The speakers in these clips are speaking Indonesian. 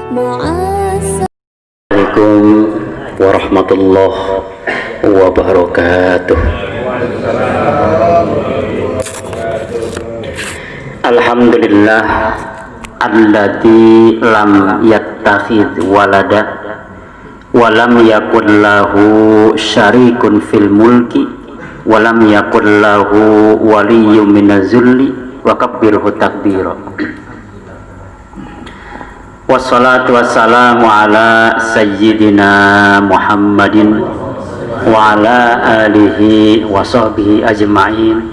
Assalamualaikum warahmatullahi wabarakatuh. Alhamdulillah allati lam yattakhidh walada wa lam yakul lahu syarikun fil mulki wa lam yakul lahu waliyyun minaz zulli wa kabbirhu takbira. Wassalatu wassalamu ala sayyidina Muhammadin wa ala alihi wa sahbihi ajma'in.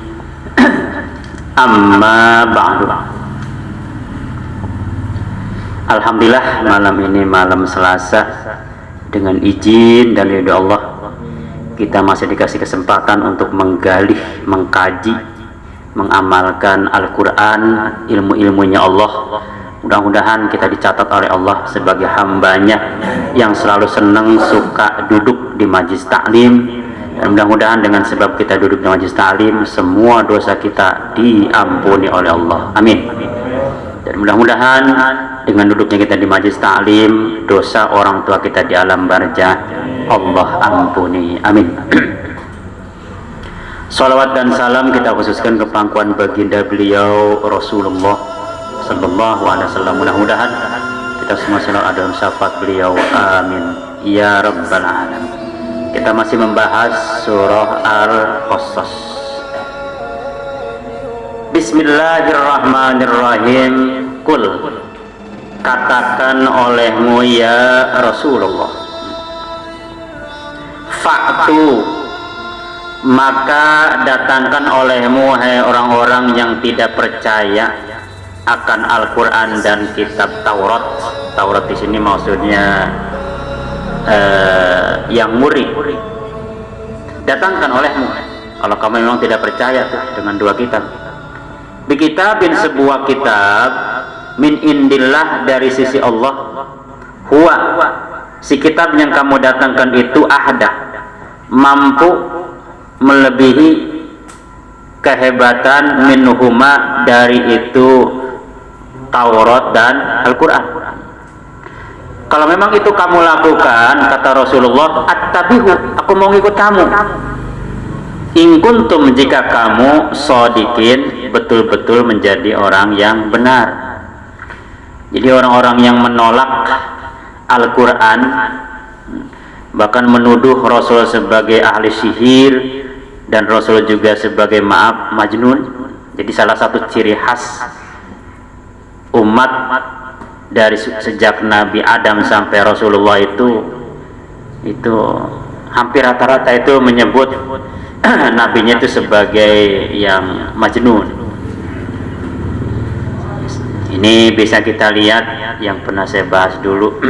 Amma ba'du. Alhamdulillah, malam ini malam Selasa, dengan izin dan ridho Allah kita masih dikasih kesempatan untuk menggali, mengkaji, mengamalkan Al-Quran, ilmu-ilmunya Allah. Mudah-mudahan kita dicatat oleh Allah sebagai hambanya yang selalu senang suka duduk di majlis taklim, dan mudah-mudahan dengan sebab kita duduk di majlis taklim semua dosa kita diampuni oleh Allah, amin. Dan mudah-mudahan dengan duduknya kita di majlis taklim, dosa orang tua kita di alam barzah Allah ampuni, amin. Salawat dan salam kita khususkan ke pangkuan baginda beliau Rasulullah Sallallahu Alaihi Wasallam. Mudah-mudahan kita semua selalu ada dalam syafaat beliau, amin ya rabbal alamin. Kita masih membahas surah Al-Qasas. Bismillahirrahmanirrahim. Kul, katakan olehmu ya Rasulullah, fa'tu, maka datangkan olehmu hai orang-orang yang tidak percaya akan Al-Quran dan kitab Taurat. Taurat di sini maksudnya yang murid. Datangkan olehmu kalau kamu memang tidak percaya tuh dengan dua kitab. Bikitabin, sebuah kitab, min indillah, dari sisi Allah. Huwa, si kitab yang kamu datangkan itu ahda, mampu melebihi kehebatan minhuma, dari itu Taurat dan Al-Quran. Kalau memang itu kamu lakukan, kata Rasulullah, attabihu, aku mau ngikut kamu. In kuntum, jika kamu shodikin, betul-betul menjadi orang yang benar. Jadi orang-orang yang menolak Al-Quran, bahkan menuduh Rasul sebagai ahli sihir dan Rasul juga sebagai majnun. Jadi salah satu ciri khas umat dari sejak Nabi Adam sampai Rasulullah itu hampir rata-rata itu menyebut nabinya itu sebagai yang majnun. Ini bisa kita lihat yang pernah saya bahas dulu.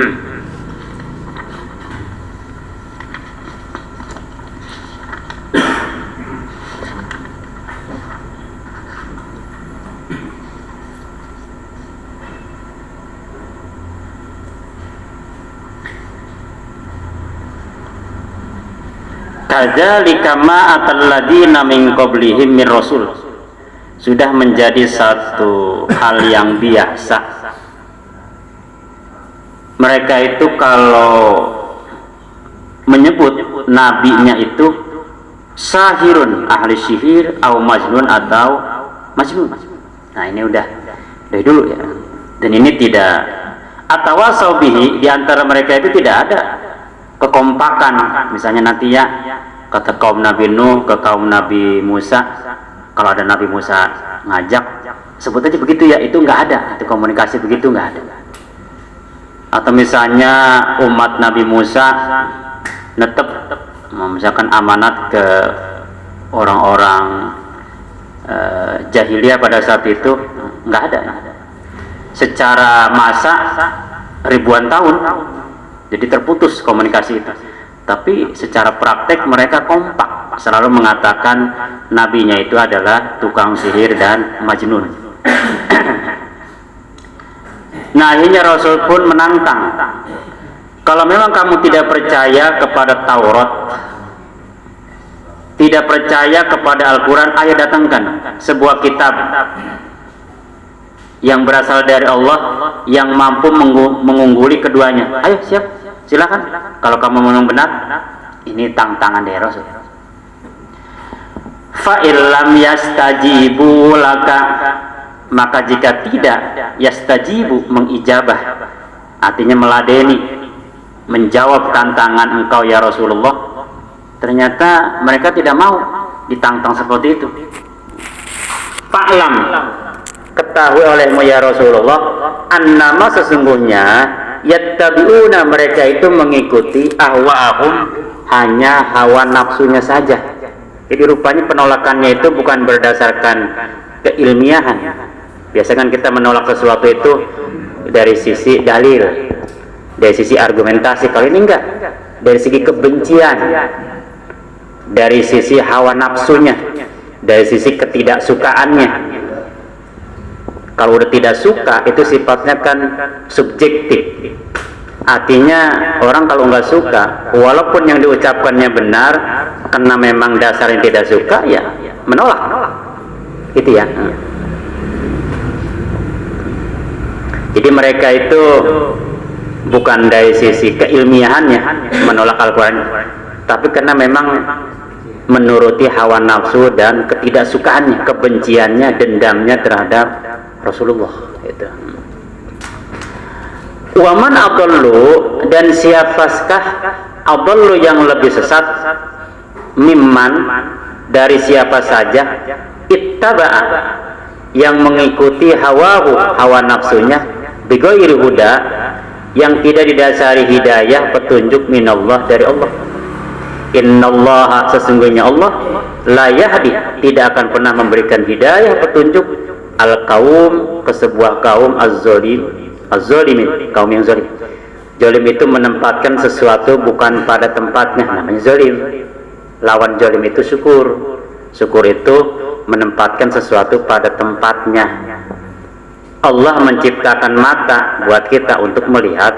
Kadzalika ma atalladzina min qablihim min rasul, sudah menjadi satu hal yang biasa mereka itu kalau menyebut nabinya itu sahirun, ahli sihir, atau majnun, atau majnun. Nah ini udah dari dulu ya. Dan ini tidak atawasau bihi, di antara mereka itu tidak ada kekompakan. Misalnya nanti ya, kata kaum Nabi Nuh ke kaum Nabi Musa, kalau ada Nabi Musa ngajak sebut aja begitu ya, itu nggak ada, itu komunikasi begitu nggak ada. Atau misalnya umat Nabi Musa netep misalkan amanat ke orang-orang jahiliyah pada saat itu, nggak ada. Secara masa ribuan tahun, jadi terputus komunikasi itu. Tapi secara praktek mereka kompak, selalu mengatakan nabinya itu adalah tukang sihir dan majnun. Nah akhirnya Rasul pun menantang, kalau memang kamu tidak percaya kepada Taurat, tidak percaya kepada Al-Quran, ayo datangkan sebuah kitab yang berasal dari Allah yang mampu mengungguli keduanya. Ayo siap, silakan. Kalau kamu memang benar, ini tantangan dari Rasul. Fa illam yastajibu laka, maka jika tidak, yastajibu mengijabah, artinya meladeni, menjawab tantangan engkau ya Rasulullah. Ternyata mereka tidak mau ditantang seperti itu. Fa'lam, ketahui olehmu ya Rasulullah, annama sesungguhnya yattabi'una, mereka itu mengikuti ahwa'ahum, hanya hawa nafsunya saja. Jadi rupanya penolakannya itu bukan berdasarkan keilmiahan. Biasa kan kita menolak sesuatu itu dari sisi dalil, dari sisi argumentasi. Kalau ini enggak, dari segi kebencian, dari sisi hawa nafsunya, dari sisi ketidaksukaannya. Kalau udah tidak suka, itu sifatnya kan subjektif. Artinya orang kalau nggak suka, walaupun yang diucapkannya benar, karena memang dasarnya tidak suka, ya menolak. Itu ya. Jadi mereka itu bukan dari sisi keilmiahannya menolak Al-Quran, tapi karena memang menuruti hawa nafsu dan ketidaksukaannya, kebenciannya, dendamnya terhadap Rasulullah. Itu. Waman adallu, dan siapakah adallu yang lebih sesat, mimman, dari siapa saja, ittaba'a, yang mengikuti hawahu, hawa nafsunya, bighairi huda, yang tidak didasari hidayah, petunjuk minallah, dari Allah. Innallaha, sesungguhnya Allah, la yahdi, tidak akan pernah memberikan hidayah, petunjuk, al-qaum, ke sebuah kaum az-zalimin, kaum yang zalim. Zalim itu menempatkan sesuatu bukan pada tempatnya, namanya zalim. Lawan zalim itu syukur. Syukur itu menempatkan sesuatu pada tempatnya. Allah menciptakan mata buat kita untuk melihat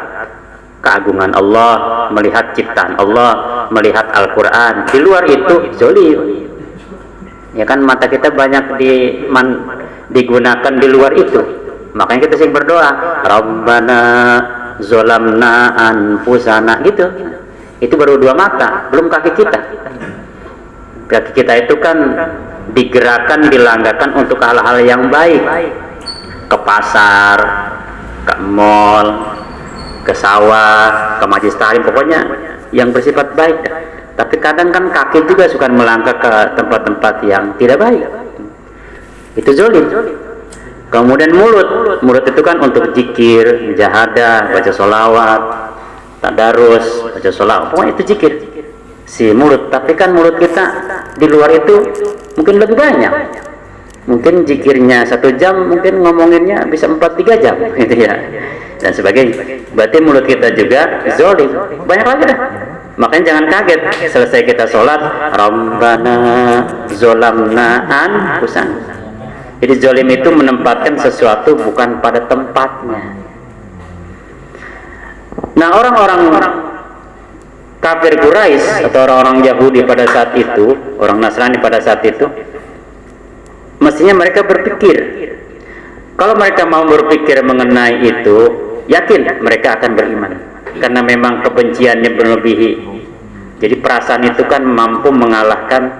keagungan Allah, melihat ciptaan Allah, melihat Al-Quran. Di luar itu zalim. Ya kan, mata kita banyak digunakan di luar itu. Makanya kita sering berdoa, Rabbana zolamna anfusana, gitu. Itu baru dua mata, belum kaki kita. Kaki kita itu kan digerakkan, dilanggakan untuk hal-hal yang baik. Ke pasar, ke mall, ke sawah, ke majlis taklim, pokoknya yang bersifat baik. Tapi kadang kan kaki juga suka melangkah ke tempat-tempat yang tidak baik. Itu zalim. Kemudian mulut itu kan untuk zikir, mujahadah, baca sholawat, tadarus, baca sholawat, pokoknya itu zikir si mulut. Tapi kan mulut kita di luar itu mungkin lebih banyak, mungkin zikirnya 1 jam, mungkin ngomonginnya bisa 4-3 jam gitu ya, dan sebagainya. Berarti mulut kita juga zalim, banyak lagi dah. Makanya jangan kaget selesai kita sholat, Rabbana zolamna anfusana. Jadi zalim itu menempatkan sesuatu bukan pada tempatnya. Nah, orang-orang kafir Quraisy atau orang-orang Yahudi pada saat itu, orang Nasrani pada saat itu, mestinya mereka berpikir. Kalau mereka mau berpikir mengenai itu, yakin mereka akan beriman. Karena memang kebenciannya berlebihi. Jadi perasaan itu kan mampu mengalahkan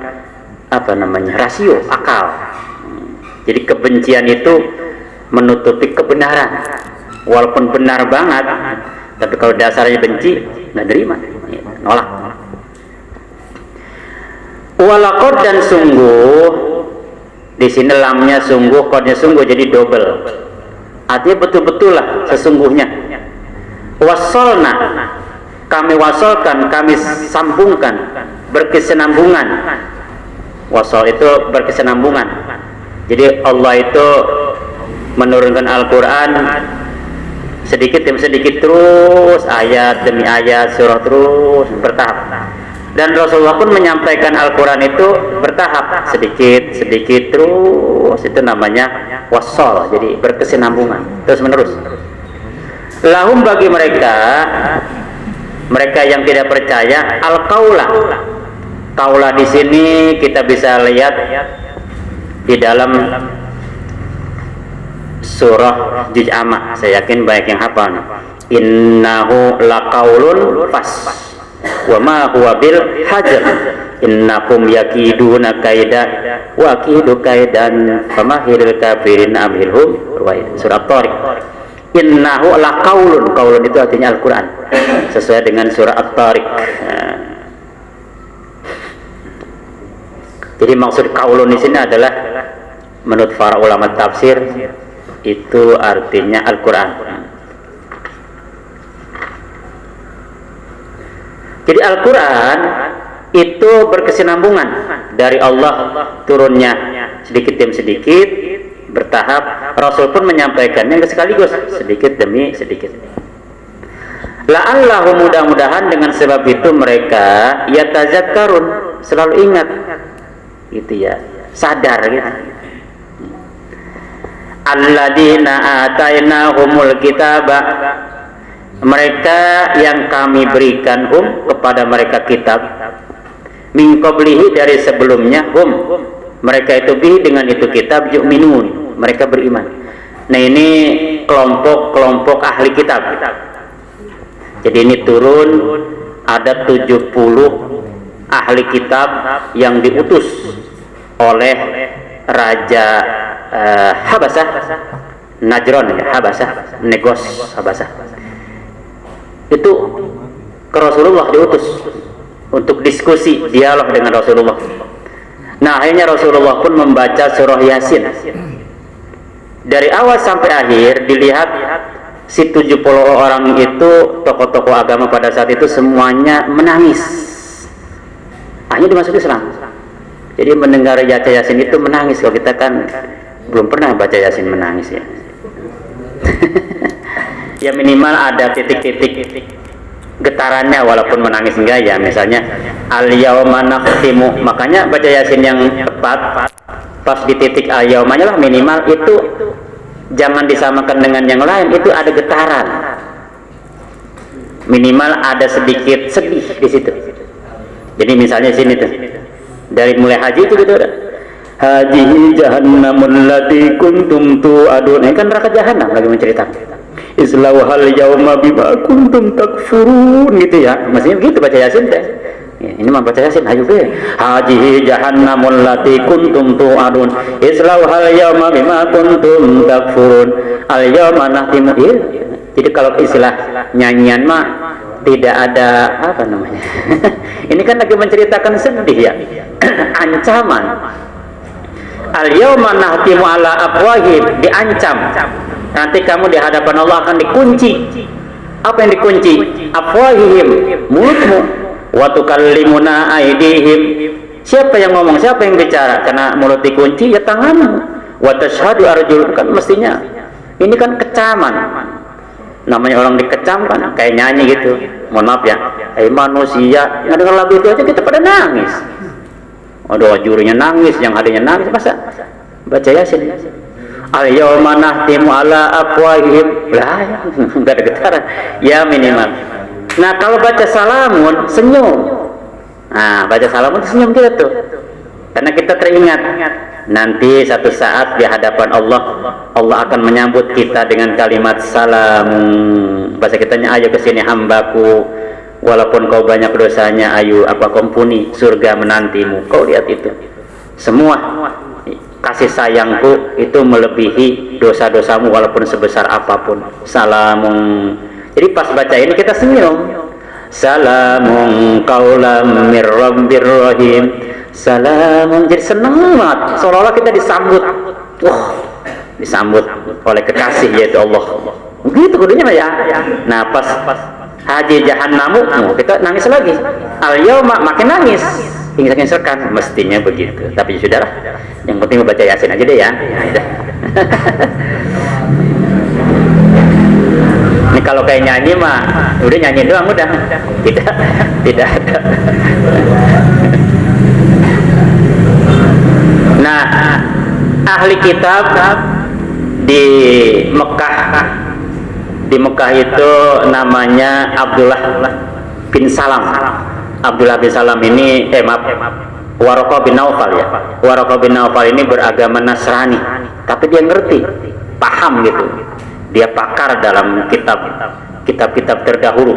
rasio, akal. Jadi kebencian itu menutupi kebenaran, walaupun benar banget, tapi kalau dasarnya benci, nggak terima, nolak. Walaqad, dan sungguh, di sini lamnya sungguh, kodnya sungguh, jadi double. Artinya betul-betul lah, sesungguhnya. Wasolna, kami wasolkan, kami sambungkan, berkesinambungan. Wasol itu berkesinambungan. Jadi Allah itu menurunkan Al-Quran sedikit demi sedikit, terus ayat demi ayat, surah terus bertahap. Dan Rasulullah pun menyampaikan Al-Quran itu bertahap, sedikit terus. Itu namanya wasol, jadi berkesinambungan, terus menerus. Lahum, bagi mereka yang tidak percaya, al-qaula. Qaula di sini kita bisa lihat di dalam surah Juz Amma. Saya yakin banyak yang hafal. Innahu laqaulun fas wa ma huwa bil hajar innakum yakiduna kaida wa akidu kaidan famahiril kafirin amhilhum ruwayat. Surah At-Tariq. Innahu laqaulun, qaulun itu artinya Al-Qur'an sesuai dengan surah At-Tariq. Jadi maksud qaulun di sini adalah menurut para ulama tafsir itu artinya Al-Qur'an. Jadi Al-Quran itu berkesinambungan dari Allah turunnya sedikit demi sedikit, bertahap. Rasul pun menyampaikannya sekaligus, sedikit demi sedikit. La'allahu, mudah-mudahan dengan sebab itu mereka yatazakkarun, selalu ingat gitu ya, sadar gitu. Alladzina atainahumul kitaba, mereka yang kami berikan kepada mereka kitab, min qablihi, dari sebelumnya, mereka itu bihi, dengan itu kitab, yu'minun, mereka beriman. Nah, ini kelompok-kelompok ahli kitab. Jadi ini turun ada 70 ahli kitab yang diutus oleh Raja Habasah, Najron ya, Habasah, Negos Habasah. Itu ke Rasulullah diutus untuk diskusi, dialog dengan Rasulullah. Nah, akhirnya Rasulullah pun membaca surah Yasin dari awal sampai akhir. Dilihat si 70 orang itu, tokoh-tokoh agama pada saat itu semuanya menangis. Akhirnya dimasuk Islam. Jadi mendengar baca Yasin itu menangis. Kalau kita kan belum pernah baca Yasin menangis ya. Ya minimal ada titik-titik getarannya, walaupun menangis enggak ya. Misalnya al-yauma nakhtimu, makanya baca Yasin yang tepat pas di titik al-yaumanya lah, minimal itu jangan disamakan dengan yang lain, itu ada getaran, minimal ada sedikit sedih di situ. Jadi misalnya sini tuh, dari mulai haji itu gitu ada haji jahannamul lati kuntum tu'adun, ini kan neraka jahanam lagi menceritakan. Islauhal yauma bima kuntum takfurun, gitu ya. Maksudnya begitu baca Yasin teh. Ya, ini mah baca Yasin ayo be. Haji jahannamul lati kuntum tu'adun. Islauhal yauma bima kuntum takfurun. Al yauma nahtimu. Jadi kalau istilah nyanyian mah tidak ada apa namanya. Ini kan lagi menceritakan sedih ya. Ancaman. Al yauma nahtimu ala afwahim, diancam. Nanti kamu di hadapan Allah akan dikunci. Apa yang dikunci? Afwahihim, mulutmu. Wa tukallimuna aydihim. Siapa yang ngomong? Siapa yang bicara? Karena mulut dikunci, ya tanganmu. Wa tashhadu arjuluhum, kan mestinya. Ini kan kecaman. Namanya orang dikecam kan kayak nyanyi gitu. Mohon maaf ya. Manusia, yang dengar lagu itu aja kita pada nangis. Aduh, jurunya nangis, yang adanya nangis, masa baca Yasin. Al-yawma nahtimu ala afwahihim, lah enggak ada getaran ya minimal. Nah, kalau baca salamun senyum. Nah, baca salamun senyum kita tuh, karena kita teringat nanti satu saat di hadapan Allah, Allah akan menyambut kita dengan kalimat salam. Bahasa kitanya, ayo ke sini hambaku, walaupun kau banyak dosanya, ayo aku ampuni, surga menantimu. Kau lihat itu semua, kasih sayangku itu melebihi dosa-dosamu walaupun sebesar apapun. Salamun. Jadi pas baca ini kita senyum. Salamun qaulam mir rabbir rahim. Salamun, jadi senang banget, seolah-olah kita disambut. Disambut oleh kekasih yaitu Allah. Begitu kudunya ya. Nah, pas haji jahannamu, kita nangis lagi. Al-yauma, makin nangis. Ingin-ingin mestinya begitu, tapi sudahlah, yang penting membaca Yasin aja deh ya. Ini kalau kayak nyanyi mah udah nyanyi doang, udah tidak ada. Nah, ahli kitab di Mekah itu namanya Abdullah bin Salam. Abdullah bin Salam ini Waraqah bin Naufal ya. Waraqah bin Naufal ini beragama Nasrani, tapi dia ngerti paham gitu. Dia pakar dalam kitab-kitab terdahulu.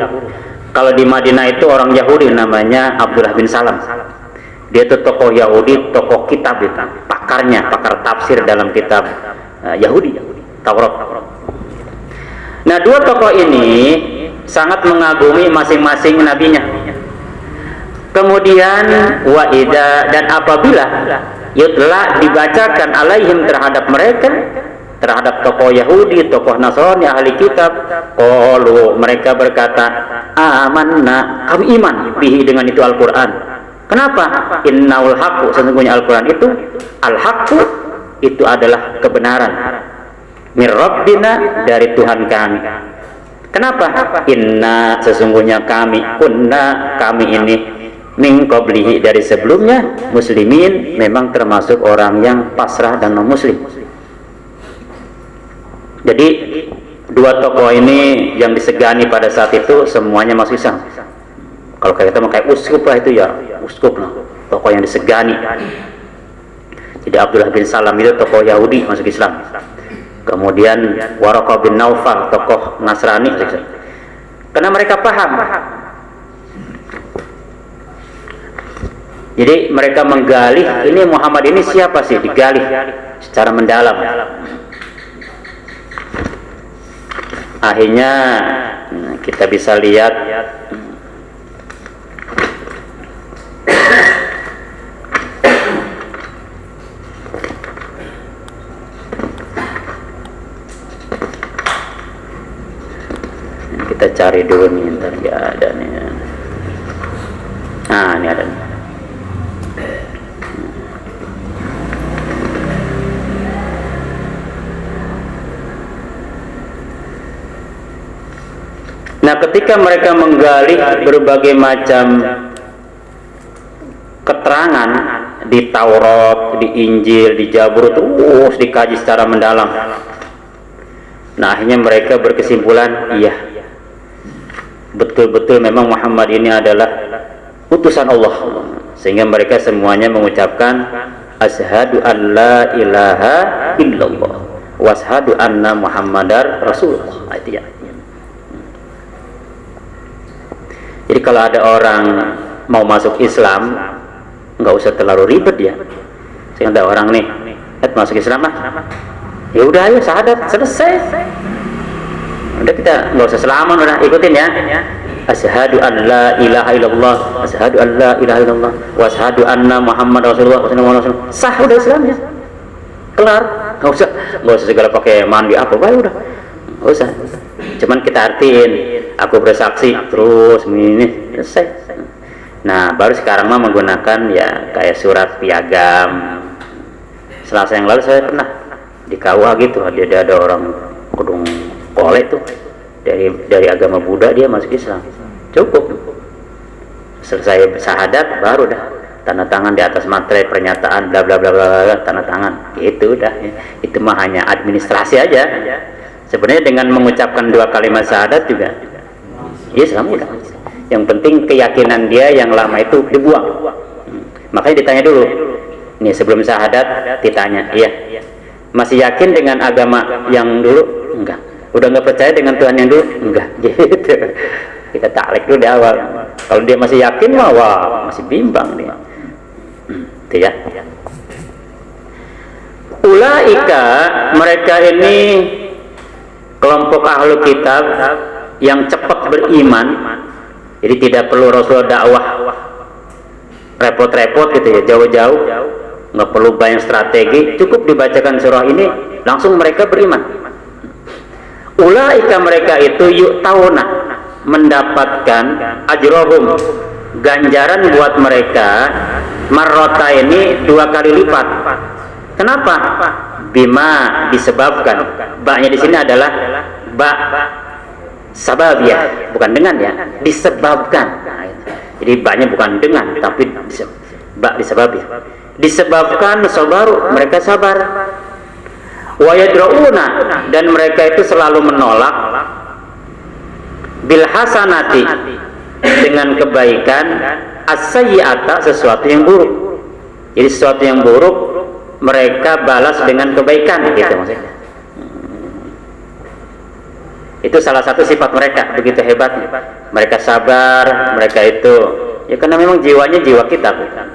Kalau di Madinah itu orang Yahudi namanya Abdullah bin Salam. Dia itu tokoh Yahudi, tokoh kitab itu, pakarnya, pakar tafsir dalam kitab Yahudi, Taurat. Nah, dua tokoh ini sangat mengagumi masing-masing nabinya. Kemudian waida, dan apabila yutla dibacakan alaihim terhadap mereka, terhadap tokoh Yahudi, tokoh Nasrani, ahli kitab, qalu, mereka berkata, amanna, kami iman bihi, dengan itu Al-Quran. Kenapa? Innaul haqqu, sesungguhnya Al-Quran itu al-haqqu, itu adalah kebenaran, mir rabbina, dari Tuhan kami. Kenapa? Inna, sesungguhnya kami, kunna, kami ini, min qablihi, dari sebelumnya, muslimin, memang termasuk orang yang pasrah dan non-muslim. Jadi dua tokoh ini yang disegani pada saat itu semuanya masuk Islam. Kalau kita mau kayak uskup lah, itu ya uskup lah, tokoh yang disegani. Jadi Abdullah bin Salam itu tokoh Yahudi masuk Islam. Kemudian Waraqah bin Naufal, tokoh Nasrani, karena mereka paham. Jadi mereka menggali, ini Muhammad ini siapa sih, digali secara mendalam. Akhirnya kita bisa lihat kita cari dulu nih, ntar ya ada nih. Nah, ini ada nih. Nah, ketika mereka menggali berbagai macam keterangan di Taurat, di Injil, di Zabur, terus dikaji secara mendalam. Nah, akhirnya mereka berkesimpulan, iya, betul-betul memang Muhammad ini adalah utusan Allah. Sehingga mereka semuanya mengucapkan asyhadu an la ilaha illallah wa asyhadu anna Muhammadar Rasulullah. Itu ya. Jadi kalau ada orang mau masuk Islam, nggak usah terlalu ribet ya. Sehingga ada orang nih, masuk Islam lah, ya udah ayo syahadat, selesai. Udah, kita nggak usah selaman, udah ikutin ya. Asyhadu an la ilaha illallah, asyhadu an la ilaha illallah, wa asyhadu anna Muhammad Rasulullah, sah udah Islamnya, kelar. Nggak usah segala pakai mandi apa, baik udah, nggak usah. Cuman kita artiin, aku bersaksi terus ini selesai. Nah, baru sekarang mah menggunakan ya kayak surat piagam. Selasa yang lalu saya pernah di KUA gitu, ada orang kudung kolek tuh dari agama Buddha, dia masuk Islam. Cukup selesai syahadat baru dah tanda tangan di atas materai pernyataan bla bla bla bla, tanda tangan gitu udah. Itu mah hanya administrasi aja. Sebenarnya dengan mengucapkan dua kalimat syahadat juga Islam udah. Yang penting keyakinan dia yang lama itu dibuang. Makanya ditanya dulu nih sebelum syahadat, ditanya, iya, masih yakin dengan agama yang dulu? Enggak. Udah nggak percaya dengan Tuhan yang dulu? Enggak. Gitu. Kita tarik dulu di awal. Kalau dia masih yakin mah, wah, masih bimbang dia. Itu ya. Ulaika, mereka ini kelompok ahlu kitab yang cepat beriman. Jadi tidak perlu Rasul dakwah repot-repot gitu ya, jauh-jauh, nggak perlu banyak strategi, cukup dibacakan surah ini langsung mereka beriman. Ulaika, mereka itu yu'tauna, mendapatkan ajrohum, ganjaran buat mereka marrota ini 2 kali lipat. Kenapa? Bima, disebabkan. Baknya di sini adalah ba sababiyah, bukan dengan ya, disebabkan. Nah, jadi baknya bukan dengan, tapi bak disebabkan. Disebabkan sabaru, mereka sabar. Wa yadrauna, dan mereka itu selalu menolak bil hasanati, dengan kebaikan, as-sayyi'ata, sesuatu yang buruk. Jadi sesuatu yang buruk mereka balas dengan kebaikan gitu maksudnya. Itu salah satu sifat mereka, begitu hebatnya. Mereka sabar, mereka itu ya karena memang jiwanya jiwa kita bukan.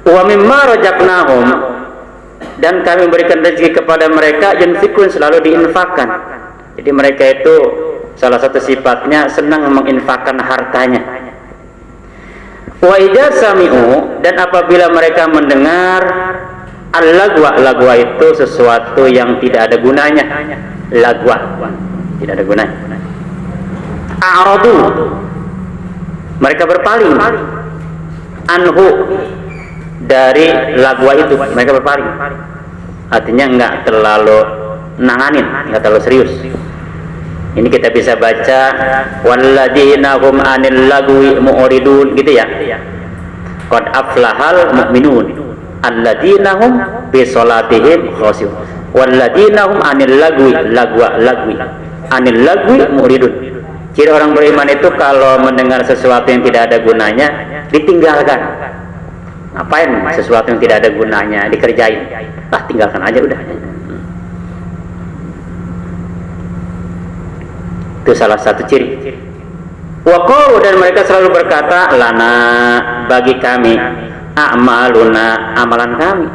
Wa mimma razaqnahum, dan kami berikan rezeki kepada mereka, yunfikun, selalu diinfakkan. Jadi mereka itu salah satu sifatnya senang menginfakkan hartanya. Wa idza sami'u, dan apabila mereka mendengar al-lagwa, lagwa itu sesuatu yang tidak ada gunanya. Lagwa tidak ada gunanya. A'radu, mereka berpaling. Anhu, dari lagwa itu mereka berpaling. Artinya enggak terlalu nanganin, enggak terlalu serius. Ini kita bisa baca walladzina hum 'anil lagwi mu'ridun, gitu ya. Qad aflahal mu'minun alladzina hum bi sholatihim khashi'un walladzina hum 'anil lagwi lagwi 'anil lagwi mu'ridun. Ciri orang beriman itu kalau mendengar sesuatu yang tidak ada gunanya ditinggalkan. Ngapain sesuatu yang tidak ada gunanya dikerjain? Tinggalkan aja udah. Itu salah satu ciri. Wa qalu, dan mereka selalu berkata, lana, bagi kami, a'maluna, amalan kami.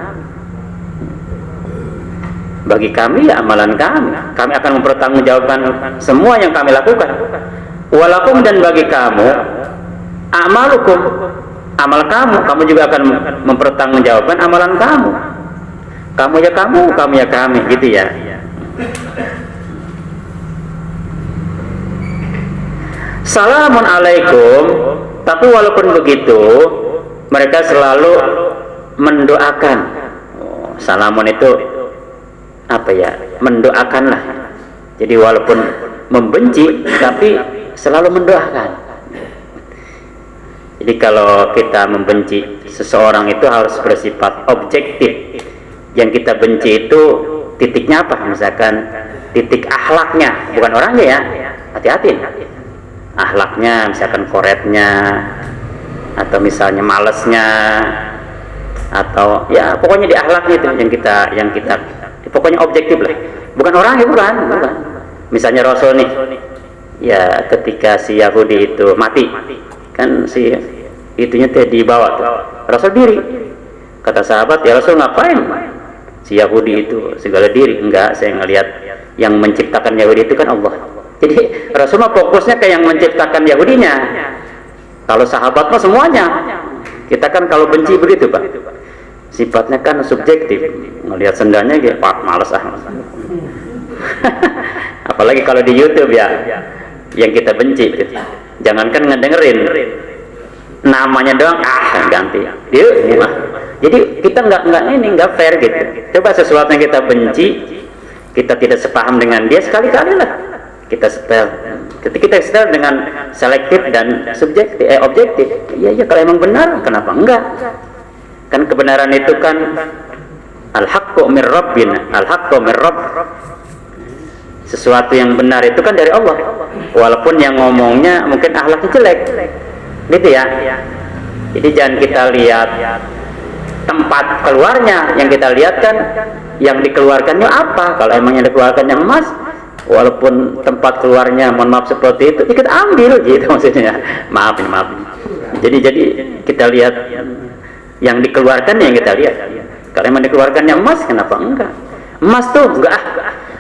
Bagi kami ya amalan kami. Kami akan mempertanggungjawabkan semua yang kami lakukan. Walakum, dan bagi kamu, a'malukum, amal kamu juga akan mempertanggungjawabkan amalan kamu. Kamu ya kami, gitu ya. Salamun alaikum, tapi walaupun begitu mereka selalu mendoakan. Salamun itu apa ya? Mendoakanlah. Jadi walaupun membenci tapi selalu mendoakan. Jadi kalau kita membenci seseorang itu harus bersifat objektif. Yang kita benci itu titiknya apa? Misalkan titik akhlaknya, bukan orangnya ya. Hati-hati. Akhlaknya, misalkan koretnya, atau misalnya malesnya, atau ya pokoknya di akhlaknya itu yang kita pokoknya objektif lah. Bukan orangnya, bukan. Misalnya Rasul nih, ya ketika si Yahudi itu mati, kan si itunya dibawa tuh. Rasul diri. Kata sahabat, ya Rasul ngapain? Si Yahudi itu segala diri. Enggak, saya ngelihat yang menciptakan Yahudi itu kan Allah. Jadi Rasul mah fokusnya ke yang menciptakan Yahudinya. Kalau sahabat mah semuanya. Kita kan kalau benci begitu Pak, sifatnya kan subjektif. Ngelihat sendalnya kayak Pak males apalagi kalau di YouTube ya, yang kita benci gitu. Jangankan ngedengerin, namanya doang ganti dia. Jadi kita nggak fair gitu. Coba sesuatu yang kita benci, kita tidak sepaham dengan dia, sekali-kali lah kita setel dengan selektif dan subjektif, objektif. Iya kalau emang benar, kenapa enggak? Kan kebenaran itu kan al-haqqu mir rabbina, al-haqqu mir rabb. Sesuatu yang benar itu kan dari Allah. Walaupun yang ngomongnya mungkin akhlaknya jelek. Gitu ya. Jadi jangan kita lihat tempat keluarnya, yang kita lihat kan yang dikeluarkannya apa. Kalau emang yang dikeluarkannya emas, walaupun tempat keluarnya mohon maaf seperti itu, kita ambil gitu maksudnya. Maaf. Jadi kita lihat yang dikeluarkan, yang kita lihat. Kalau emang dikeluarkannya emas, kenapa enggak? Emas tuh enggak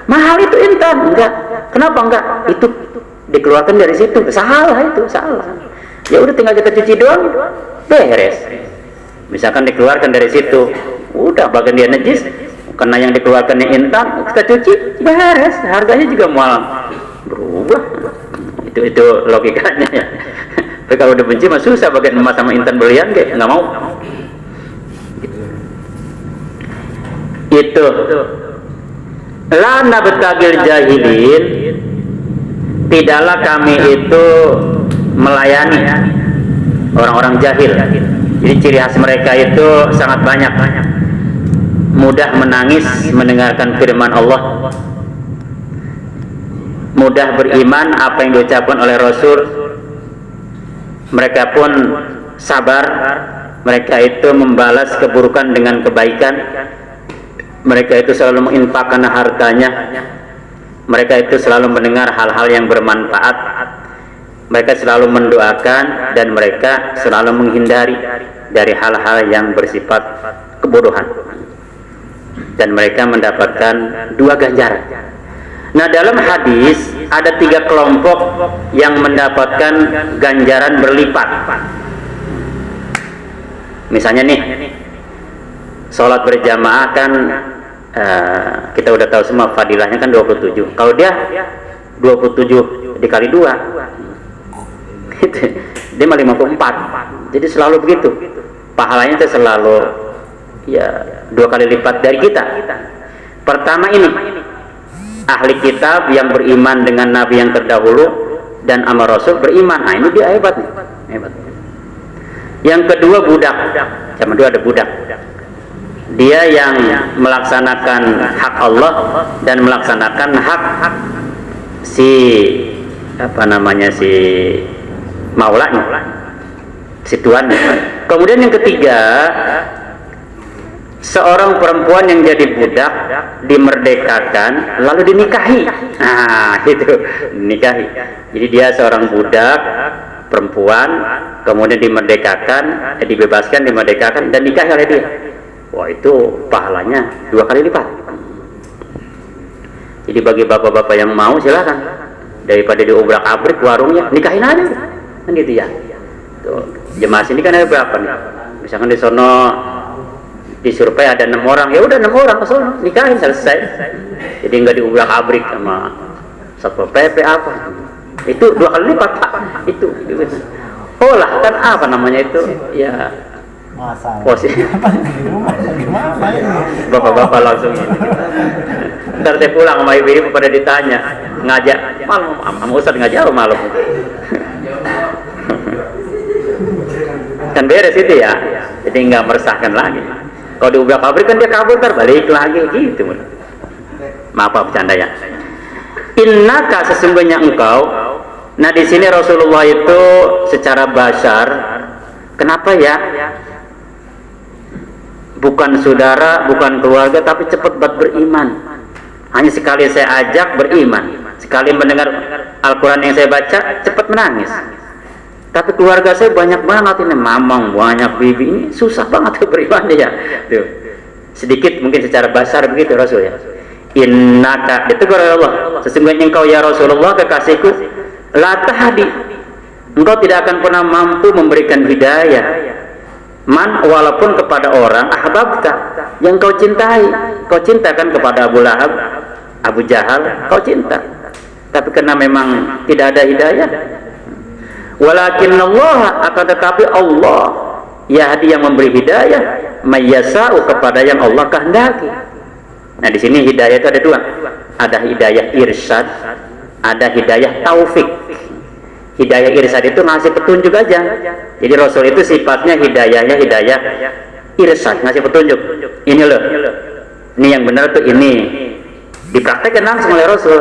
mahal, itu intan, enggak. Kenapa enggak? Itu dikeluarkan dari situ. Salah. Ya udah tinggal kita cuci doang, beres. Misalkan dikeluarkan dari situ, udah bagian dia najis, karena yang dikeluarkannya intan, kita cuci, beres. Harganya juga malah berubah. Itu logikanya ya. Tapi kalau udah benci mah susah, bagian emas sama intan berlian kayak nggak mau. Itu la nabtagil jahilin, tidaklah kami itu melayani orang-orang jahil. Jadi ciri khas mereka itu sangat banyak. Mudah menangis mendengarkan firman Allah, mudah beriman apa yang diucapkan oleh Rasul. Mereka pun sabar, mereka itu membalas keburukan dengan kebaikan. Mereka itu selalu menginfakkan hartanya. mereka itu selalu mendengar hal-hal yang bermanfaat, mereka selalu mendoakan, dan mereka selalu menghindari dari hal-hal yang bersifat kebodohan, dan mereka mendapatkan 2 ganjaran. Nah, dalam hadis ada 3 kelompok yang mendapatkan ganjaran berlipat. Misalnya nih, sholat berjamaah kan kita udah tahu semua fadilahnya kan 27. Kalau dia 27 dikali 2 dia malah 54. Jadi selalu begitu, pahalanya itu selalu ya 2 kali lipat dari kita. Pertama ini ahli kitab yang beriman dengan nabi yang terdahulu dan sama rasul beriman. Nah, ini dia hebat nih, hebat. Yang kedua budak, zaman dulu ada budak, dia yang melaksanakan hak Allah dan melaksanakan hak si si maulanya, si tuannya. Kemudian yang ketiga, seorang perempuan yang jadi budak dimerdekakan lalu dinikahi. Nah, itu dinikahi. Jadi dia seorang budak perempuan, kemudian dimerdekakan, dibebaskan, dimerdekakan, dan nikahi oleh dia. Wah, itu pahalanya 2 kali lipat. Jadi bagi bapak-bapak yang mau silakan, daripada diobrak-abrik warungnya, nikahin aja kan gitu ya. Tuh, jemaah sini kan ada berapa nih? Misalkan di sono disurvei ada 6 orang, ya udah 6 orang ke sono nikahin, selesai. Jadi nggak diobrak-abrik sama Satpol PP apa. Itu 2 kali lipat, Pak. Itu. Oh lah, kan apa namanya itu? Ya posisi. Bapak-bapak langsung ini. Ntar saya pulang sama ibu-ibu pada ditanya, ngajak malam, sama Ustadz ngajak apa malam? Kan beres itu ya, jadi nggak meresahkan lagi. Kalau diubah pabrik kan dia kabur, ntar balik lagi gitu. Maaf bercanda ya. Innaka, sesungguhnya engkau. Nah, di sini Rasulullah itu secara basar, kenapa ya? Bukan saudara, bukan keluarga, tapi cepat buat beriman. Hanya sekali saya ajak beriman, sekali mendengar Al-Quran yang saya baca cepat menangis. Tapi keluarga saya banyak banget ini, mamang banyak, bibi, ini susah banget beriman ya. Tuh. Sedikit mungkin secara basar begitu Rasul ya. Innaka, ditegur oleh Allah, sesungguhnya engkau ya Rasulullah kekasihku, la tahdi, engkau tidak akan pernah mampu memberikan hidayah man, walaupun kepada orang ahbabta, yang kau cintai. Kau cintakan kepada Abu Lahab, Abu Jahal, kau cinta, tapi karena memang tidak ada hidayah. Walakin Allah, akan tetapi Allah Yahdi, yang memberi hidayah, mayyasa'u, kepada yang Allah kehendaki. Nah, di sini hidayah itu ada 2. Ada hidayah irsyad, ada hidayah taufik. Hidayah irsyad itu ngasih petunjuk aja. Jadi Rasul itu sifatnya hidayahnya hidayah irsyad, ngasih petunjuk. Ini loh, ini yang benar tuh ini. Dipraktekkan langsung oleh Rasul.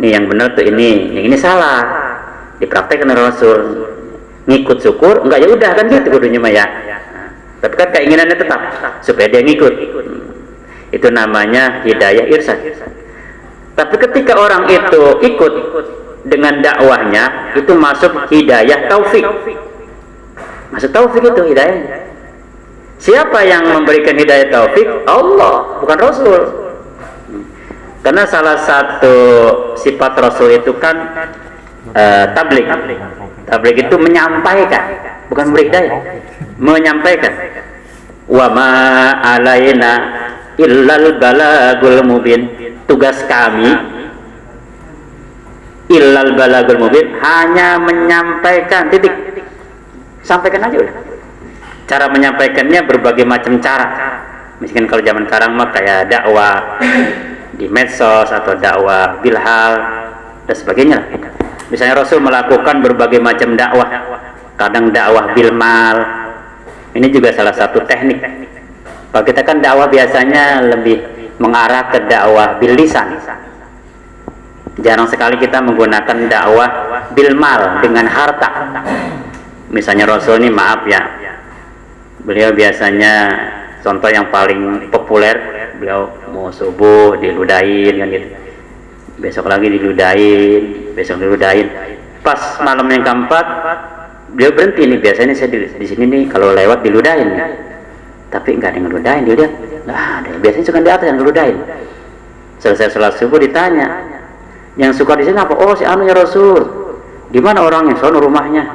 Nih yang benar tuh ini, yang ini salah. Dipraktekkan oleh Rasul. Ngikut syukur, enggak ya udah kan gitu kudunya mah ya. Tapi kan keinginannya tetap supaya dia ngikut. Itu namanya hidayah irsyad. Tapi ketika orang itu ikut dengan dakwahnya, itu masuk hidayah taufik. Masuk taufik itu hidayahnya. Siapa yang memberikan hidayah taufik? Allah, bukan Rasul. Karena salah satu sifat Rasul itu kan tabligh. Tabligh itu menyampaikan, bukan memberi hidayah. Menyampaikan. Wa ma alaina illal balagul mubin. Tugas kami illal balagul mubin, hanya menyampaikan, titik. Sampaikan aja udah. Cara menyampaikannya berbagai macam cara. Misalkan kalau zaman sekarang mah kayak dakwah di medsos atau dakwah bilhal dan sebagainya. Misalnya Rasul melakukan berbagai macam dakwah. Kadang dakwah bilmal. Ini juga salah satu teknik. Kalau kita kan dakwah biasanya lebih mengarah ke dakwah bil lisan. Jarang sekali kita menggunakan dakwah bil mal, dengan harta. Misalnya Rasul ini, maaf ya, beliau biasanya contoh yang paling populer, beliau mau subuh diludahin kan gitu. besok lagi diludahin, besok diludahin. Pas malam yang keempat beliau berhenti nih, biasanya saya di sini nih kalau lewat diludahin nih. Tapi nggak ada yang ngeludahin, dia lihat nggak ada, biasanya suka di atas yang ngeludahin. Selesai sholat subuh ditanya, yang suka di sini apa? Oh si anu ya Rasul. Di mana orangnya? Sono rumahnya.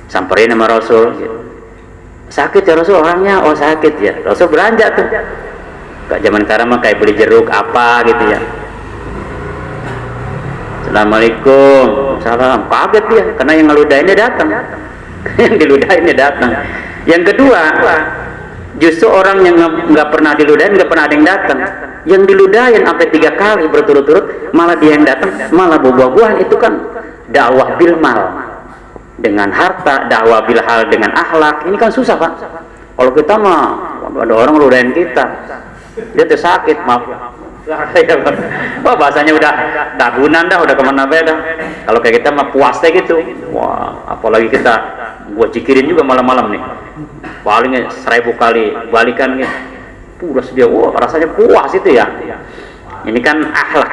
Samperin sama Rasul gitu. Sakit ya Rasul orangnya? Oh sakit ya. Rasul beranjak tuh. Kayak zaman sekarang mah kayak beli jeruk apa gitu ya. Assalamualaikum. Salam. Kaget dia karena yang ngeludahinnya datang. Yang diludahinnya datang. Yang kedua, justru orang yang nggak pernah diludahin, nggak pernah ada yang datang. Yang diludahin sampai 3 kali berturut-turut, malah dia yang datang, malah buah-buahan. Itu kan dakwah bil mal dengan harta, dakwah bil hal dengan akhlak. Ini kan susah Pak. Kalau kita mah ada orang ngeludahin kita, dia tuh sakit, maaf. Wah bahasanya udah tabunan dah, udah kemana beda. Kalau kayak kita mah puas deh gitu. Wah apalagi kita buat cikirin juga malam-malam nih. Palingnya 1000 kali balikan gitu. Puas dia, wah rasanya puas itu ya. Ini kan akhlak.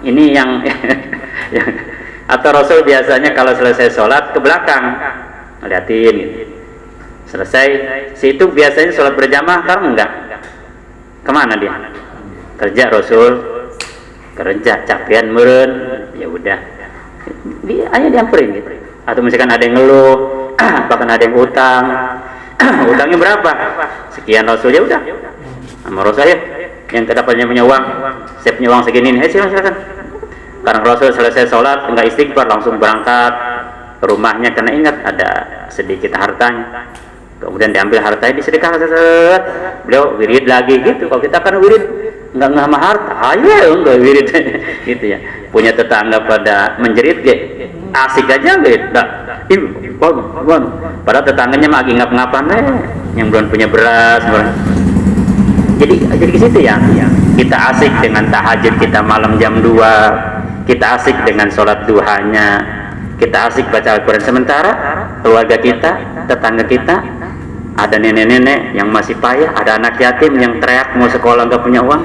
Ini yang atau Rasul biasanya kalau selesai sholat ke belakang ngeliatin gitu. Selesai, si itu biasanya sholat berjamaah, sekarang enggak. Kemana dia? Kerja Rasul, kerja capean meren, ya udah. Hanya diamperin gitu. Atau misalkan ada yang ngeluh, bahkan ada yang utang. Utangnya berapa? Sekian Rasul, ya udah. Sama Rasul ya, yang kedapatnya punya uang, saya punya uang segini nih, silakan. Karena Rasul selesai sholat, enggak istighfar, langsung berangkat ke rumahnya karena ingat ada sedikit hartanya. Kemudian diambil hartanya disedekahkan, beliau wirid lagi gitu. Kalau kita kan wirid nggak sama harta, ayo enggak wirid gitu ya. Punya tetangga pada menjerit ya, asik aja gitu. Padahal tetangganya mah lagi ngap-ngapan yang belum punya beras. Jadi ke situ ya. Kita asik dengan tahajud kita malam jam 2, kita asik dengan sholat duhanya, kita asik baca Al-Quran. Sementara keluarga kita, tetangga kita, ada nenek-nenek yang masih payah, ada anak yatim yang teriak mau sekolah nggak punya uang,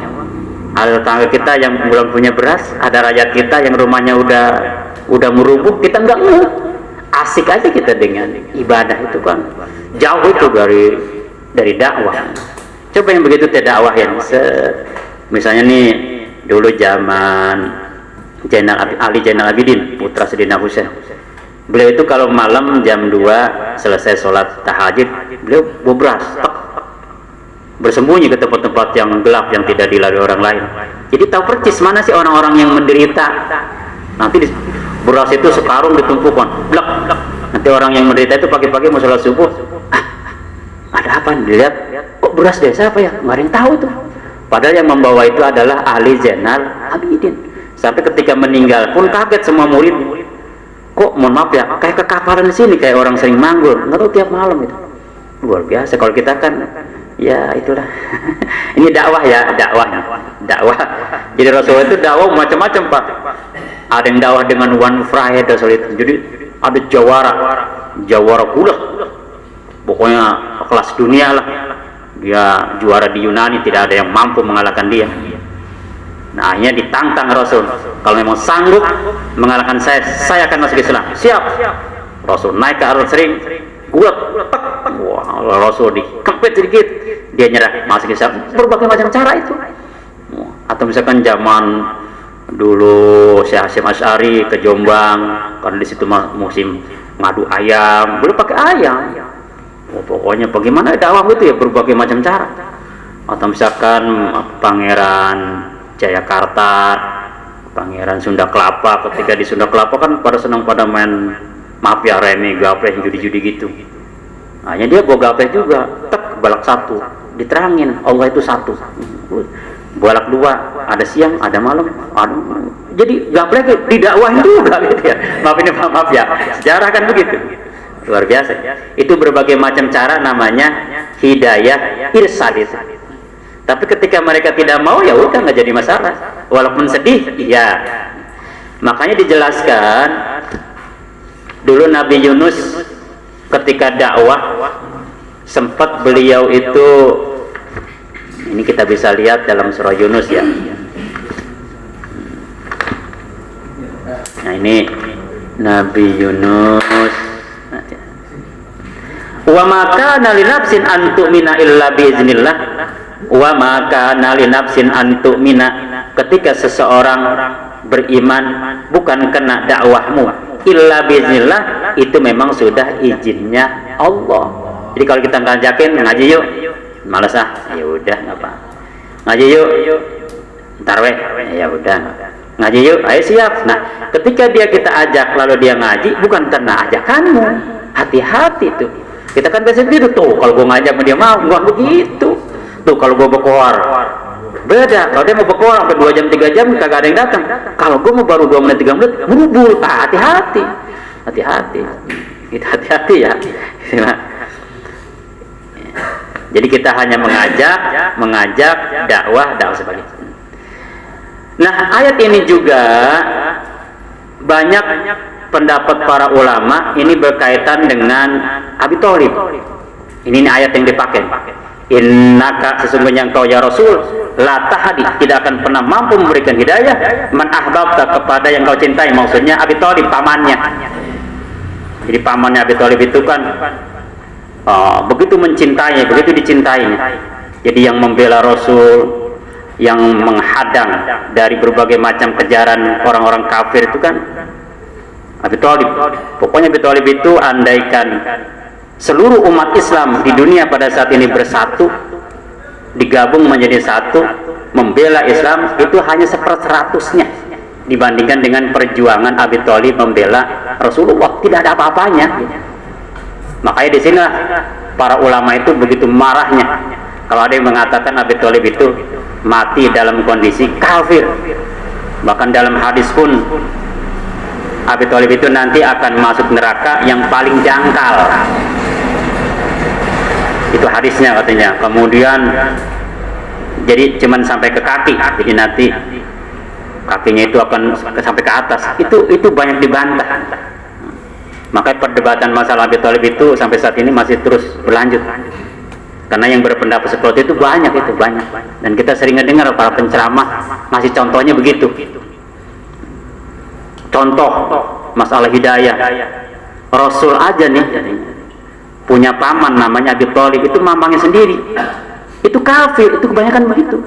ada tetangga kita yang belum punya beras, ada rakyat kita yang rumahnya udah merubuh, kita nggak asik aja kita dengan ibadah. Itu kan jauh itu dari dakwah. Coba yang begitu tidak dakwah yang misalnya nih dulu zaman Ali Zainal Abidin putra Sayyidina Husain, beliau itu kalau malam jam 2 selesai sholat tahajud, beliau beras bersembunyi ke tempat-tempat yang gelap yang tidak dilalui orang lain. Jadi tahu percis mana sih orang-orang yang menderita. Nanti beras itu sekarung ditumpukkan, blak. Nanti orang yang menderita itu pagi-pagi mau sholat subuh, ada apa? Dilihat, kok beras desa apa ya? Nggak ada yang tahu itu. Padahal yang membawa itu adalah Ali Zainal Abidin. Sampai ketika meninggal pun kaget semua murid. Kok mohon maaf ya, kayak kekaparan di sini, kayak orang sering manggur, nggak tahu tiap malam itu. Luar biasa. Kalau kita kan, ya itulah. Ini dakwah ya, dakwah. Jadi Rasulullah itu dakwah macam-macam Pak. Ada yang dakwah dengan one fry Rasul itu. Jadi ada jawara gula. Pokoknya kelas dunia lah. Dia juara di Yunani, tidak ada yang mampu mengalahkan dia. Nah, akhirnya ditantang Rasul. Kalau memang sanggup mengalahkan saya akan masuk Islam. Siap. Rasul naik ke arus ring, gulat. Wah, Rasul dikempit sedikit, dia nyerah, masuk Islam. Berbagai macam cara itu. Atau misalkan zaman dulu Syekh Hasyim Asy'ari ke Jombang, karena di situ musim ngadu ayam, belum pakai ayam. Pokoknya bagaimana dakwah itu ya berbagai macam cara. Atau misalkan Pangeran Jayakarta, Pangeran Sunda Kelapa, ketika di Sunda Kelapa kan pada senang pada main maaf ya remi gapleh judi-judi gitu. Hanya dia bawa gapleh juga, balak 1 diterangin Allah itu 1, balak 2 ada siang ada malam, jadi gapleh didakwahin juga gitu ya. Maaf ya, sejarah kan begitu. Luar biasa. Itu berbagai macam cara, namanya hidayah irsyad itu. Tapi ketika mereka tidak mau, ya udah nggak jadi masalah. Walaupun sedih, iya. Makanya dijelaskan dulu Nabi Yunus ketika dakwah sempat beliau itu, ini kita bisa lihat dalam surah Yunus ya. ini Nabi Yunus. Wa ma kana li nafsin an tu'mina illa bi iznillah. Wa ma kana li nafsin an tu'mina, ketika seseorang beriman bukan kena dakwahmu, illa bi iznillah, itu memang sudah izinnya Allah. Jadi kalau kita ngajakin ngaji yuk, malas ya udah nggak apa. Ngaji yuk, ntar weh, ya udah. Ngaji yuk, ayo siap. Nah, ketika kita ajak lalu dia ngaji, bukan karena ajakanmu. Hati-hati tuh. Kita kan biasa gitu tuh, kalau gue ngajak dia mau, gua begitu. Tuh kalau gue berkoar, beda. Kalau dia mau berkoar sampai 2 jam 3 jam kagak ada yang datang. Kalau gue mau baru 2 menit 3 menit, merubul. Hati-hati. Hati-hati. Kita hati-hati ya. Jadi kita hanya mengajak dakwah sebagainya. Nah, ayat ini juga banyak pendapat para ulama ini berkaitan dengan Abi Thalib. Ini ayat yang dipakai. Innaka, sesungguhnya engkau ya Rasul, la tahdi, tidak akan pernah mampu memberikan hidayah man ahbabta, kepada yang kau cintai. Maksudnya Abi Thalib, pamannya. Jadi pamannya Abi Thalib itu kan begitu mencintainya, begitu dicintainya. Jadi yang membela Rasul, yang menghadang dari berbagai macam kejaran orang-orang kafir itu kan Abi Thalib. Pokoknya Abi Thalib itu, andaikan seluruh umat Islam di dunia pada saat ini bersatu, digabung menjadi satu, membela Islam, itu hanya 1/100-nya dibandingkan dengan perjuangan Abi Thalib membela Rasulullah. Tidak ada apa-apanya. Makanya di sini para ulama itu begitu marahnya kalau ada yang mengatakan Abi Thalib itu mati dalam kondisi kafir. Bahkan dalam hadis pun Abi Thalib itu nanti akan masuk neraka yang paling jangkal. Itu hadisnya katanya. Kemudian jadi cuman sampai ke kaki. Jadi nanti kakinya itu akan sampai ke atas. Itu banyak dibantah. Makanya perdebatan masalah Abi Thalib itu sampai saat ini masih terus berlanjut. Karena yang berpendapat seperti itu banyak. Dan kita sering dengar para penceramah masih contohnya begitu. Contoh masalah hidayah, Rasul aja nih punya paman namanya Abi Thalib, itu mamangnya sendiri itu kafir. Itu kebanyakan begitu.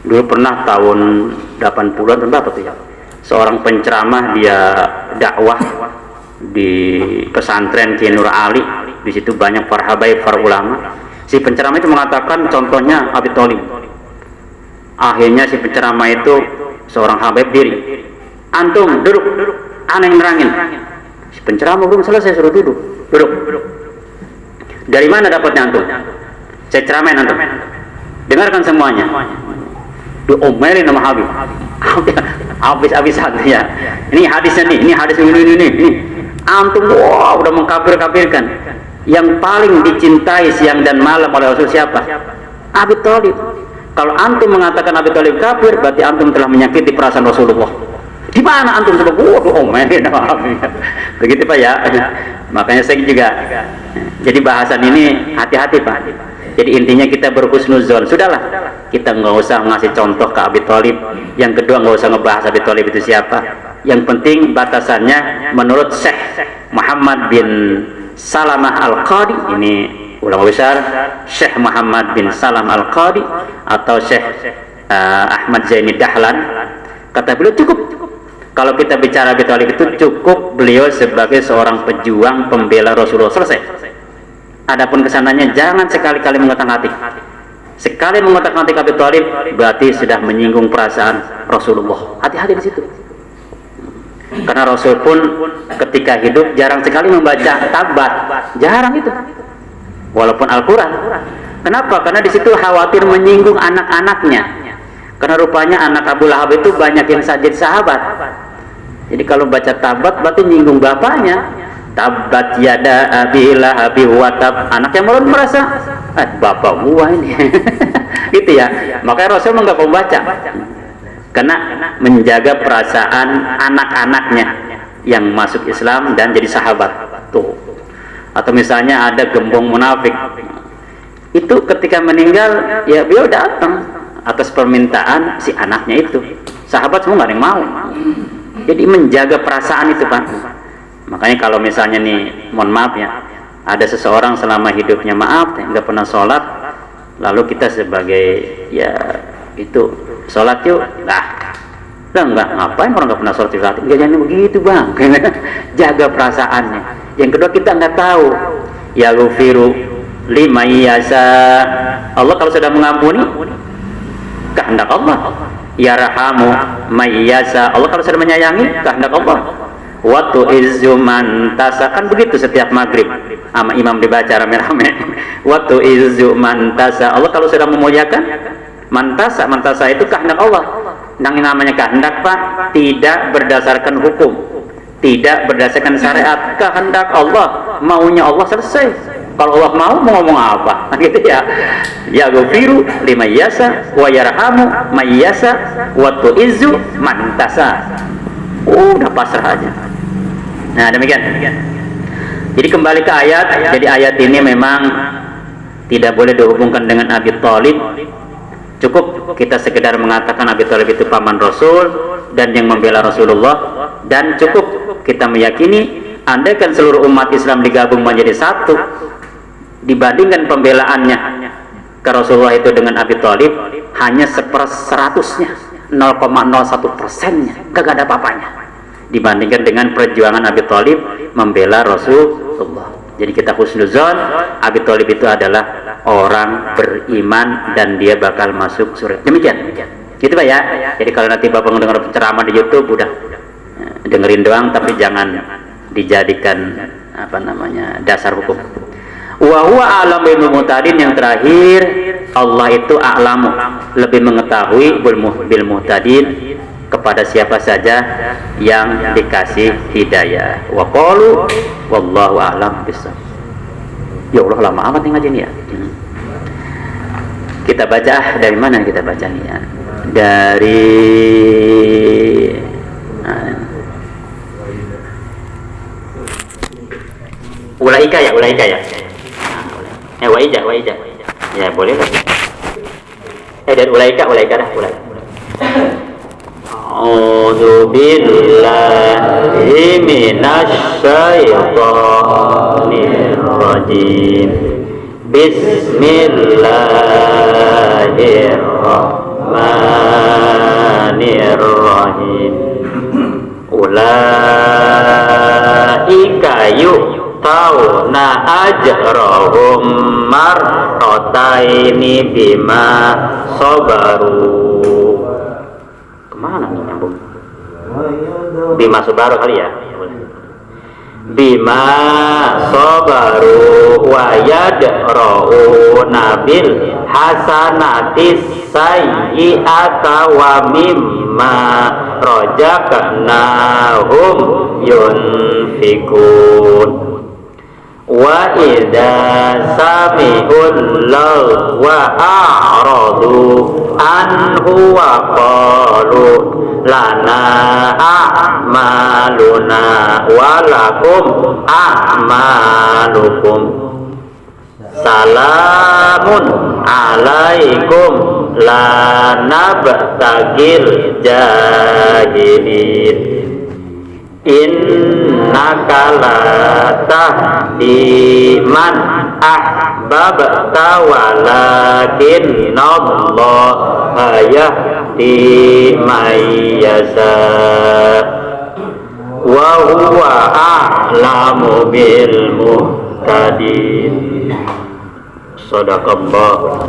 Dulu pernah tahun 80-an berapa tuh ya, seorang penceramah dia dakwah di pesantren Kiai Nur Ali. Di situ banyak para habaib, para ulama. Si penceramah itu mengatakan contohnya Abi Thalib. Akhirnya si penceramah itu seorang habaib diri, antum duduk, ana yang nerangin. Si penceramah belum selesai suruh duduk. Dari mana dapatnya antum? Saya ceramain antum, dengarkan semuanya. Diomelin sama Habib. Habis-habisan ya. Ini hadisnya nih, ini hadis ini. Antum udah mengkafir-kafirkan. Yang paling dicintai siang dan malam oleh Rasul siapa? Abi Thalib. Kalau antum mengatakan Abi Thalib kafir, berarti antum telah menyakiti perasaan Rasulullah. Di mana antum coba? Begitu Pak ya. Makanya saya juga. Jadi bahasan ini hati-hati Pak. Jadi intinya kita berhusnuzon. Sudahlah, kita nggak usah ngasih contoh ke Abi Thalib. Yang kedua, nggak usah ngebahas Abi Thalib itu siapa. Yang penting batasannya menurut Syekh Muhammad bin Salamah Al-Qadi, ini ulama besar, Syekh Muhammad bin Salam Al-Qadi atau Syekh Ahmad Zaini Dahlan, kata beliau cukup kalau kita bicara Abi Thalib itu cukup beliau sebagai seorang pejuang pembela Rasulullah, selesai. Adapun kesananya jangan sekali-kali mengotak-atik. Sekali mengotak-atik Abi Thalib berarti sudah menyinggung perasaan Rasulullah. Hati-hati di situ. Karena Rasul pun ketika hidup jarang sekali membaca tabat, jarang itu. Walaupun Al-Quran. Kenapa? Karena di situ khawatir menyinggung anak-anaknya. Karena rupanya anak Abu Lahab itu banyak yang jadi sahabat. Jadi kalau baca tabat berarti nyinggung bapaknya. Tabat yada abi lahabi watab. Anaknya malah merasa, bapak gua ini. Gitu ya. Makanya Rasul nggak membaca. Karena menjaga perasaan anak-anaknya yang masuk Islam dan jadi sahabat tuh. Atau misalnya ada gembong munafik, itu ketika meninggal ya beliau datang atas permintaan si anaknya itu. Sahabat semua nggak ada yang mau. Jadi menjaga perasaan itu, Pak. Makanya kalau misalnya nih, mohon maaf ya, ada seseorang selama hidupnya nggak pernah sholat, lalu kita sebagai ya itu sholat yuk, enggak, ngapain orang nggak pernah sholat sholat? Jangan begitu, Bang. Jaga perasaannya. Yang kedua, kita nggak tahu ya ghufiru lima yasa, Allah kalau sudah mengampuni kehendak Allah. Ya rahamu mayyasa, Allah kalau sudah menyayangi kehendak Allah. Waktu izzu mantasa, kan begitu setiap maghrib sama imam dibaca rame-rame. Waktu izzu mantasa, Allah kalau sudah memuliakan mantasa itu kehendak Allah. Yang namanya kehendak, Pak, tidak berdasarkan hukum, tidak berdasarkan syariat. Kehendak Allah, maunya Allah, selesai. Kalau Allah mau ngomong apa, gitu ya. Ya ghufiru lima yasa wa yarhamu mayyasa wa tu'izzu mantasa. Udah pasrah aja. Nah, demikian. Jadi kembali ke ayat. Jadi ayat ini memang tidak boleh dihubungkan dengan Abi Thalib. Cukup kita sekedar mengatakan Abi Thalib itu paman Rasul dan yang membela Rasulullah, dan cukup kita meyakini andaikan seluruh umat Islam digabung menjadi satu, dibandingkan pembelaannya ke Rasulullah itu dengan Abi Thalib hanya 1/100-nya, 0,01%-nya, gak ada apa-apanya dibandingkan dengan perjuangan Abi Thalib membela Rasulullah. Jadi kita husnuzon, Abi Thalib itu adalah orang beriman dan dia bakal masuk surga. Demikian. Gitu Pak ya. Jadi kalau nanti Bapak mendengar ceramah di YouTube, udah dengerin doang, tapi jangan dijadikan dasar hukum. Wa huwa a'lamu bil muhtadin, yang terakhir, Allah itu a'lamu, lebih mengetahui bil muhtadin, kepada siapa saja yang dikasih hidayah. Wa qalu wallahu a'lam bissawab. Ya Allah, lama amat nih ngaji nih ya. Kita baca dari mana kita baca nih ya? Dari Ulaika ya. Waija. Ya boleh lah. Dari Ulaika dah. A'udzu billahi minasy syaithanir rajim. Bismillahirrahmanirrahim. Ulaika yu'tauna ajrahum marrataini bima sabaru. Kemana nih nyambung? Bima sabaru kali ya. Bima sabaru wa yadra'una bil hasanatis sayyi'ata wa mimma rajaqnahum yunfikun. Wa idza sami'ul lagwa a'radu anhu wa qalu lana a'maluna wa lakum a'malukum salamun alaikum la nabtagil jahilin. Innaka la tahdi man ahbabta walakinna Allaha yahdi man yasha wa huwa a'lamu bil muhtadin. Shadaqallah.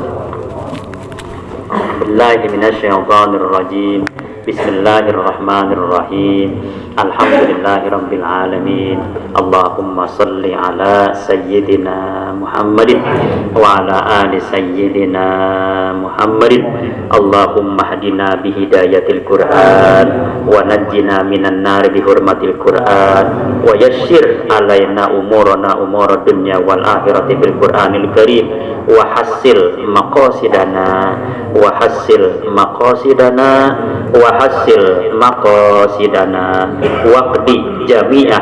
Billahi minasyaitonir rajim. Bismillahirrahmanirrahim. Alhamdulillahirabbil alamin. Allahumma shalli ala sayyidina Muhammadin wa ala ali sayyidina Muhammadin. Allahumma hadina bihidayatil Qur'an wa najjina minan nar bihurmatil Qur'an wa yassir alaina umurana umur dunya wal akhirati bil Qur'anil karim wa hassil maqasidana hasil maqasidana waqdi jami'a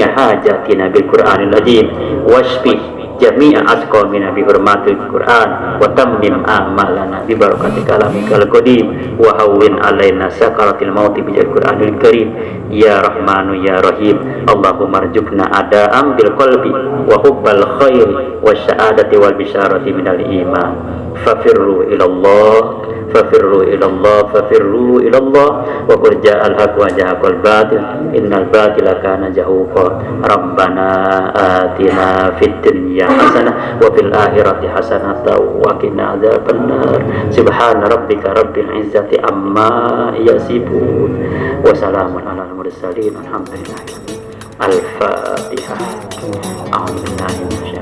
hajatina bil Qur'anil azim washfi jami'a asqamina bi hurmatil Qur'an wa tammim amalana bi barakati kalamikal qadim wa hawwin alaina sakaratil mauti bi Qur'anil karim ya rahmanu ya rahim Allahumma arzuqna ada'am bil qalbi wa hubbal khairi wa sya'adati wal bisyarati minal iman fafirru ilallah fafirru ilallah fafirru ilallah wa qul ja'al haqq wa jahaqal batil innal batila kana zahuqa rabbana atina fid dunya hasanah wa fil akhirati hasanah wa qina adzabannar subhana rabbika rabbil izzati amma yasifun wa salamun alal mursalin alhamdulillah al-fatihah a'udzu billahi